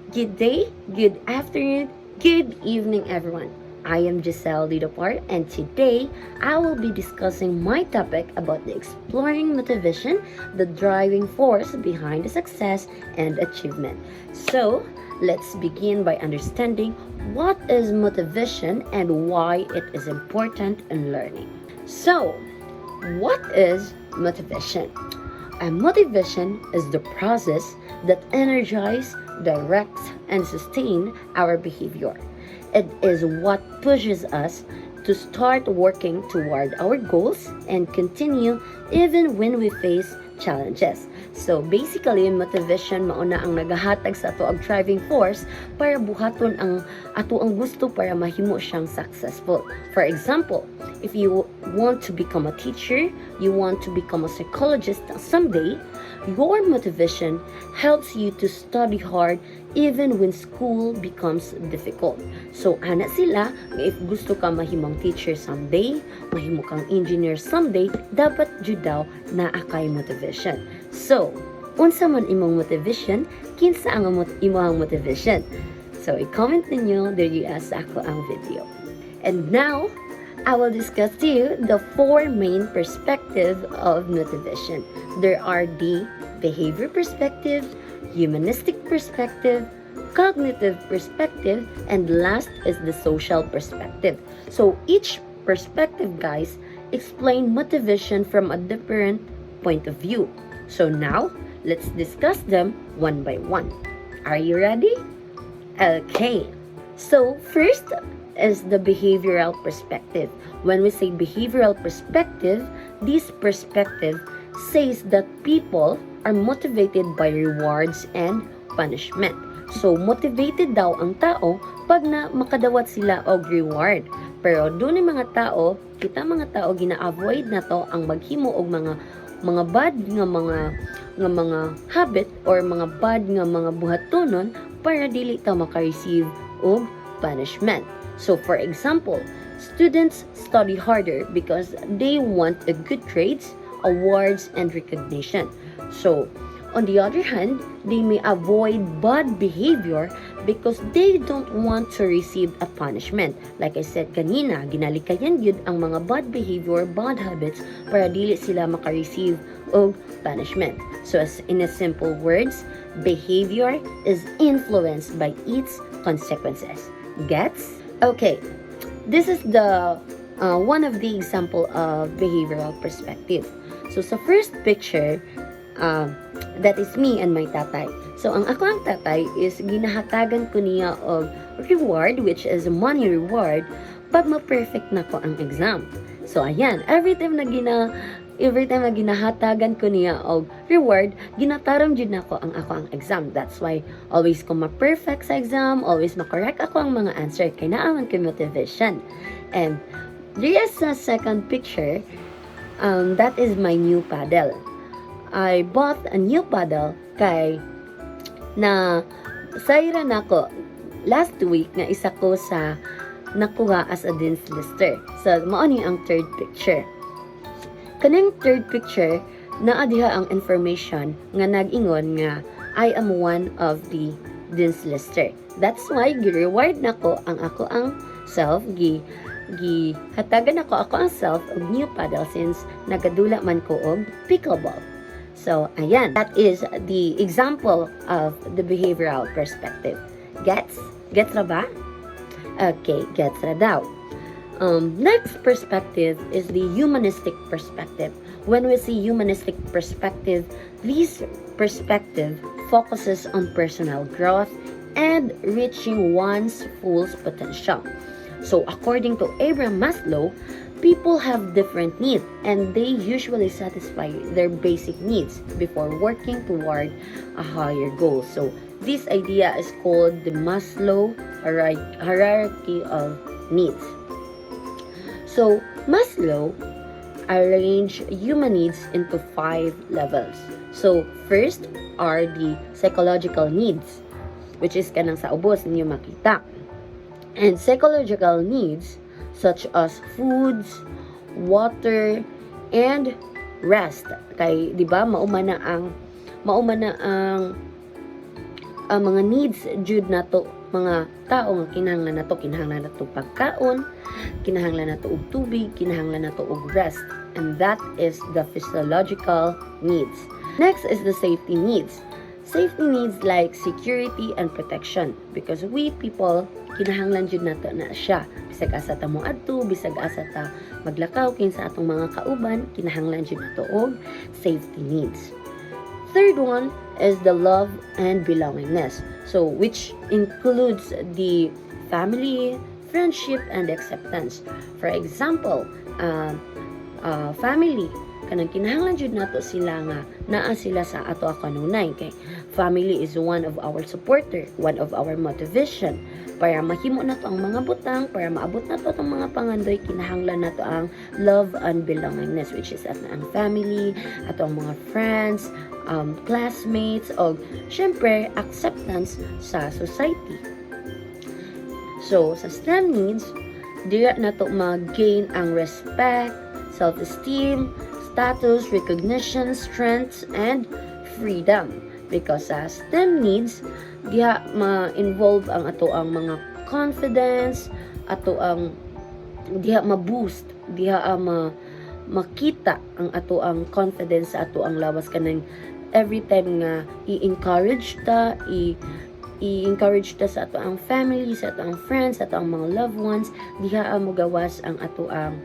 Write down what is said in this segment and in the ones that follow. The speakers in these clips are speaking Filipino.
Good day, good afternoon, good evening, everyone. I am Giselle Lidopar, and today I will be discussing my topic about the exploring motivation, the driving force behind the success and achievement. So, let's begin by understanding what is motivation and why it is important in learning. So, what is motivation? Motivation is the process that energizes, directs, and sustains our behavior. It is what pushes us to start working toward our goals and continue even when we face challenges. So basically, motivation mauna ang nagahatag sa ato ang driving force para buhaton ang ato ang gusto para mahimo siyang successful. For example, if you want to become a teacher, you want to become a psychologist someday, your motivation helps you to study hard even when school becomes difficult. So, ana sila, if gusto ka mahimong teacher someday, mahimo kang engineer someday, dapat jud daw naa kay motivation. So, unsa man imong motivation, kinsa ang imong motivation? So, i-comment ninyo diri sa ako ang video. And now, I will discuss to you the four main perspectives of motivation. There are the behavior perspective, humanistic perspective, cognitive perspective, and last is the social perspective. So each perspective, guys, explain motivation from a different point of view. So now, let's discuss them one by one. Are you ready? Okay. So first is the behavioral perspective. When we say behavioral perspective, this perspective says that people are motivated by rewards and punishment. So, motivated daw ang tao pag na makadawat sila og reward. Pero doon yung mga tao, kita mga tao gina-avoid na to ang maghimo og mga bad nga mga habit or mga bad nga mga buhatonon para dili ta maka-receive og punishment. So, for example, students study harder because they want a good grades, awards, and recognition. So, on the other hand, they may avoid bad behavior because they don't want to receive a punishment. Like I said kanina, ginalikayan yun ang mga bad behavior, bad habits para dili sila maka-receive og punishment. So, as in a simple words, behavior is influenced by its consequences. Gets? Okay, this is the one of the example of behavioral perspective. So sa first picture, that is me and my tatay. So ang ako ang tatay is ginahatagan ko niya og reward, which is money reward, pag ma-perfect na ko ang exam. So ayan, every time na ginahatagan ko niya og reward, ginataram jud nako ang ako ang exam. That's why always ko ma-perfect sa exam, always ma-correct ako ang mga answer kay naaman ko motivation. And there is a second picture, that is my new paddle. I bought a new paddle kay na sayra nako last week nga isa ko sa nakuha as a Dean's Lister. So mao ni ang third picture. Kanang third picture, naa diha ang information nga nag-ingon nga I am one of the Dean's Lister. That's why gi-reward nako ang ako ang self, hatagan ako ang self og new paddle since nagadula man ko og pickleball. So, ayan, that is the example of the behavioral perspective. Gets? Gets ra ba? Okay, gets ra daw. Next perspective is the humanistic perspective. When we see humanistic perspective, this perspective focuses on personal growth and reaching one's full potential. So according to Abraham Maslow, people have different needs and they usually satisfy their basic needs before working toward a higher goal. So this idea is called the Maslow hierarchy of needs. So, Maslow arranged human needs into 5 levels. So, first are the psychological needs, which is kanang sa ubos ninyo makita. And psychological needs such as foods, water, and rest. Kay, di ba, mauma na ang mga needs jud nato mga tao nga kinahanglan nato pagkaon, kinahanglan nato og tubig, kinahanglan nato og rest, and that is the physiological needs. Next is the safety needs. Safety needs like security and protection, because we people kinahanglan jud nato na siya. Bisag asa ta mo adto, bisag asa ta maglakaw kinsa atong mga kauban, kinahanglan jud nato og safety needs. Third one is the love and belongingness. So, which includes the family, friendship, and acceptance. For example, family. Kanang kinahanglan jud nato sila nga naa sila sa ato kanunay. Kay family is one of our supporter, one of our motivation. Para mahimo nato ang mga butang, para maabot nato ang mga pangandoy, kinahanglan nato ang love and belongingness, which is ang family, ato ang mga friends, classmates, o syempre acceptance sa society. So sa STEM needs, dira nato mag-gain ang respect, self-esteem, status, recognition, strength, and freedom. Because sa STEM needs, diha ma-involve ang ato ang mga confidence, ato ang diha ma-boost, diha makita ang ato ang confidence sa ato ang lawas kanang every time nga i-encourage ta, i-encourage ta sa ato ang family, sa ato ang friends, sa ato ang mga loved ones, diha mo gawas ang ato ang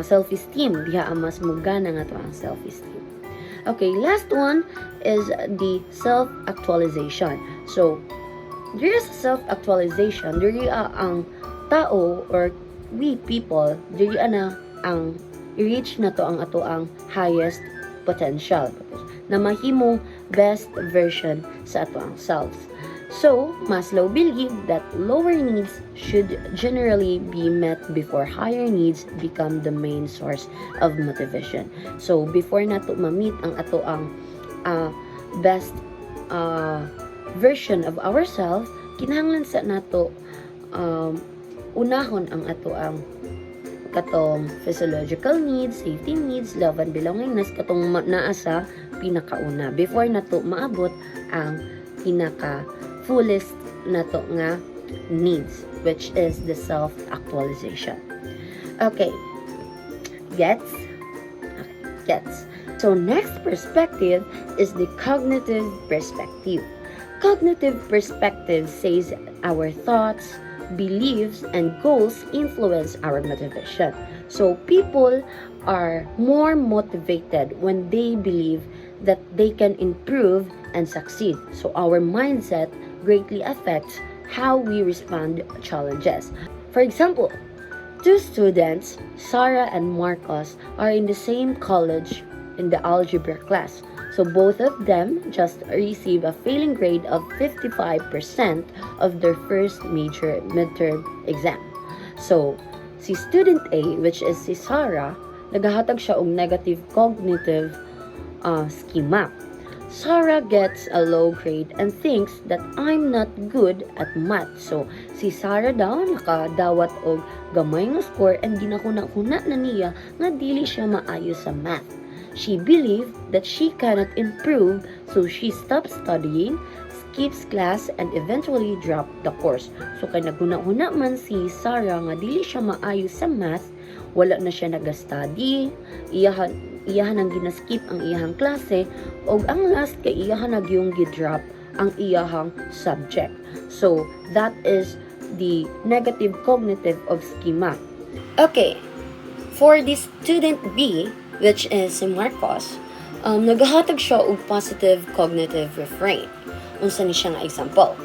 self-esteem, diha mas mugana nga ato ang self-esteem. Okay, last one is the self-actualization. So, there is self-actualization, there ang tao or we people, there na ang i-reach na to ang ato ang highest potential na mahimong best version sa ato ang selves. So, Maslow believed that lower needs should generally be met before higher needs become the main source of motivation. So, before nato ma-meet ang ato ang best version of ourselves, kinahanglan sa nato unahon ang ato ang katong physiological needs, safety needs, love and belongingness, katong naa sa pinakauna before nato maabot ang pinaka fullest nato nga needs, which is the self-actualization. Okay. Gets? So next perspective is the cognitive perspective. Cognitive perspective says our thoughts, beliefs, and goals influence our motivation. So people are more motivated when they believe that they can improve and succeed. So our mindset greatly affects how we respond to challenges. For example, two students, Sarah and Marcos, are in the same college in the algebra class. So both of them just received a failing grade of 55% of their first major midterm exam. So si student A, which is si Sarah, nagahatag siya og negative cognitive schema. Sarah gets a low grade and thinks that I'm not good at math. So, si Sarah daw nakadawat og gamay nga score and ginahuna-huna na niya nga dili siya maayo sa math. She believed that she cannot improve, so she stopped studying, skips class, and eventually dropped the course. So, kay naguna-huna man si Sarah nga dili siya maayo sa math, wala na siya nag-study, iyahan ang ginaskip ang iyahang klase, o ang last kay iyahan nagyong gidrop ang iyahang subject. So, that is the negative cognitive of schema. Okay, for the student B, which is si Marcos, nagahatag siya og positive cognitive refrain. Unsa ni siya nga example?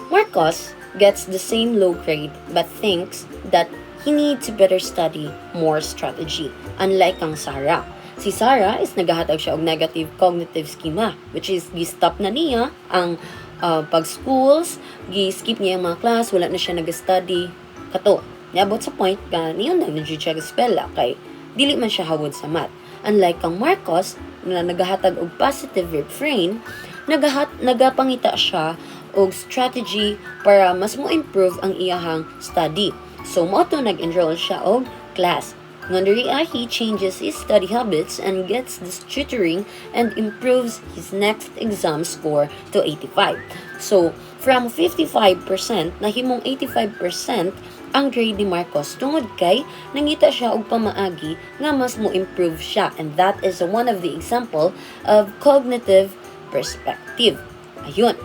Marcos gets the same low grade but thinks that he needs to better study more strategy, unlike ang Sarah. Si Sarah is nagahatag siya og negative cognitive schema, which is gi-stop na niya ang pag-schools, gi-skip niya ang mga class, wala na siya nag-study. Kato, niabot sa point nga niyon na siya spell kay dili man siya hawod sa math. Unlike kang Marcos, na nagahatag og positive refrain, nagapangita siya og strategy para mas mo improve ang iyahang study. So, mo to nag-enroll siya og class. Ngondria, he changes his study habits and gets this tutoring and improves his next exam score to 85. So, from 55%, nahimong 85% ang grade ni Marcos tungod kay nangita siya og pamaagi nga mas mo improve siya, and that is one of the example of cognitive perspective. Ayun.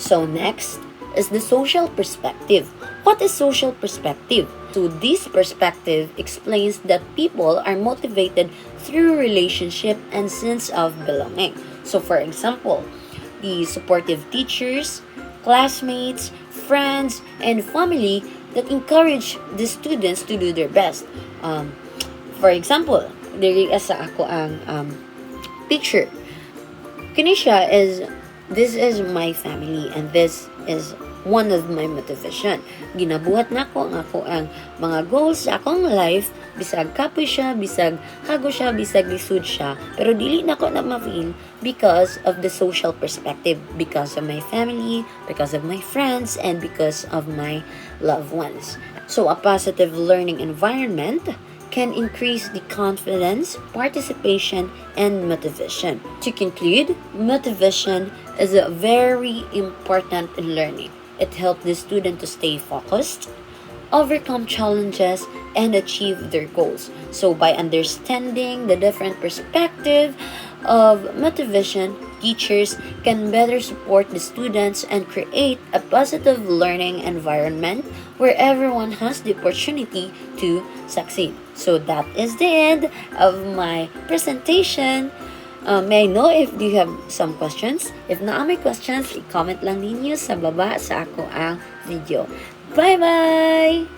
So next is the social perspective. What is social perspective? So this perspective explains that people are motivated through relationship and sense of belonging. So for example, the supportive teachers, classmates, friends, and family that encourage the students to do their best. For example, diri sa ako ang picture. Kini siya is, this is my family and this is one of my motivation. Ginabuhat na ko ang ako ang mga goals sa akong life, bisag kapoy siya, bisag hago siya, bisag lisod siya, pero dili na ko na ma-feel because of the social perspective, because of my family, because of my friends, and because of my loved ones. So a positive learning environment can increase the confidence, participation, and motivation. To conclude, motivation is a very important in learning. It helps the student to stay focused, overcome challenges, and achieve their goals. So by understanding the different perspective of motivation, teachers can better support the students and create a positive learning environment where everyone has the opportunity to succeed. So that is the end of my presentation. May I know if you have some questions? If na may questions, i-comment lang ninyo sa baba sa ako ang video. Bye-bye!